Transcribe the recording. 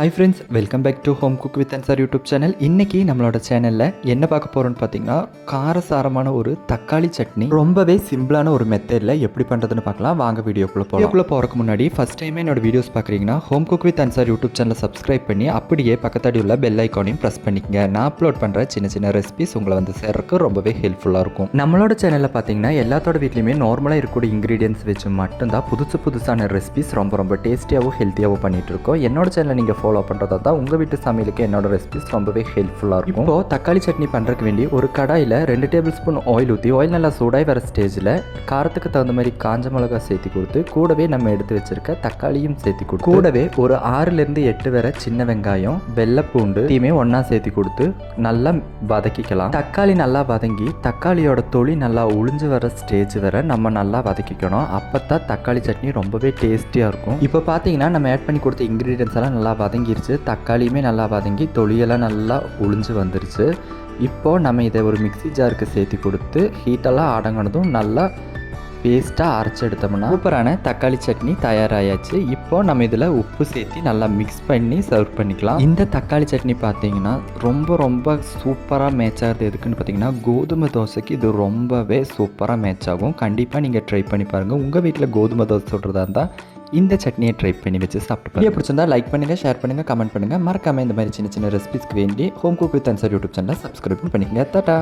Hi friends, welcome back to home cook with Ansar YouTube channel. இன்றைக்கி நம்மளோட சேனலில் என்ன பார்க்க போகிறோன்னு பார்த்தீங்கன்னா, காரசாரமான ஒரு தக்காளி சட்னி ரொம்பவே சிம்பிளான ஒரு மெத்தடில் எப்படி பண்ணுறதுன்னு பார்க்கலாம். வாங்க வீடியோக்குள்ளே போகலாம். வீடியோக்குள்ளே போகிறதுக்கு முன்னாடி ஃபஸ்ட் டைமே என்னோட வீடியோஸ் பார்க்குறீங்கன்னா home cook with Ansar YouTube சேனலை சப்ஸ்கிரைப் பண்ணி அப்படியே பக்கத்தாடி உள்ள பெல் ஐக்கானையும் ப்ரெஸ் பண்ணிக்கங்க. நான் அப்லோட் பண்ணுற சின்ன சின்ன ரெசிபிஸ் உங்களை வந்து சேர்றதுக்கு ரொம்பவே ஹெல்ப்ஃபுல்லாக இருக்கும். நம்மளோட சேனலில் பார்த்தீங்கன்னா எல்லாத்தோட வீட்லையுமே நார்மலாக இருக்கக்கூடிய இன்க்ரீடியன்ஸ் வச்சு மட்டும்தான் புதுசான ரெசிபிஸ் ரொம்ப டேஸ்டியாகவும் ஹெல்த்தியாகவும் பண்ணிகிட்டு இருக்கோம். என்னோட சேனலை நீங்கள் ஃபாலோ பண்ணுறதா தான் உங்கள் வீட்டு சமையலுக்கு என்னோட ரெசிபிஸ் ரொம்பவே ஹெல்ப்ஃபுல்லாக இருக்கும். இப்போது தக்காளி சட்னி பண்ணுறதுக்கு வேண்டி ஒரு கடாயில் 2 டேபிள் ஸ்பூன் ஆயில் ஊற்றி ஆயில் நல்லா சூடாகி வர ஸ்டேஜில் காரத்துக்கு தகுந்த மாதிரி காஞ்ச மிளகா சேர்த்து கொடுத்து கூடவே நம்ம எடுத்து வச்சிருக்க தக்காளியும் சேர்த்து கொடுத்து கூடவே ஒரு 6லேருந்து 8 வரை சின்ன வெங்காயம் வெள்ளைப்பூண்டு தீமே ஒன்றா சேர்த்து கொடுத்து நல்லா வதக்கிக்கலாம். தக்காளி நல்லா வதங்கி தக்காளியோட தொளி நல்லா உளிஞ்சு வர ஸ்டேஜ் வரை நம்ம நல்லா வதக்கிக்கணும். அப்போ தான் தக்காளி சட்னி ரொம்பவே டேஸ்டியாக இருக்கும். இப்போ பார்த்தீங்கன்னா நம்ம ஆட் பண்ணி கொடுத்த இன்க்ரீடியன்ஸ் எல்லாம் நல்லா வதங்கிருச்சு. தக்காளியுமே நல்லா வதங்கி தொளியெல்லாம் நல்லா உளிஞ்சு வந்துருச்சு. இப்போது நம்ம இதை ஒரு மிக்ஸி ஜாருக்கு சேர்த்து கொடுத்து ஹீட்டெல்லாம் அடங்கினதும் நல்லா பேஸ்ட்டாக அரைச்சி எடுத்தோம்னா சூப்பரான தக்காளி சட்னி தயாராகியாச்சு. இப்போது நம்ம இதில் உப்பு சேர்த்து நல்லா மிக்ஸ் பண்ணி சர்வ் பண்ணிக்கலாம். இந்த தக்காளி சட்னி பார்த்தீங்கன்னா ரொம்ப சூப்பராக மேட்ச் ஆகுது. எதுக்குன்னு பார்த்தீங்கன்னா கோதுமை தோசைக்கு இது ரொம்பவே சூப்பராக மேட்ச் ஆகும். கண்டிப்பாக நீங்கள் ட்ரை பண்ணி பாருங்கள். உங்கள் வீட்டில் கோதுமை தோசை சுடுறதா இருந்தால் இந்த சட்னியை ட்ரை பண்ணி வச்சு சாப்பிட்டு வீடியோ பிடிச்சிருந்தா லைக் பண்ணுங்கள், ஷேர் பண்ணுங்கள், கமெண்ட் பண்ணுங்கள். மறக்காமல் இந்த மாதிரி சின்ன ரெசிபிஸ்க்கு வேண்டி home cook with Ansar YouTube சேனலை சப்ஸ்கிரைப் பண்ணிக்கங்க. டாடா.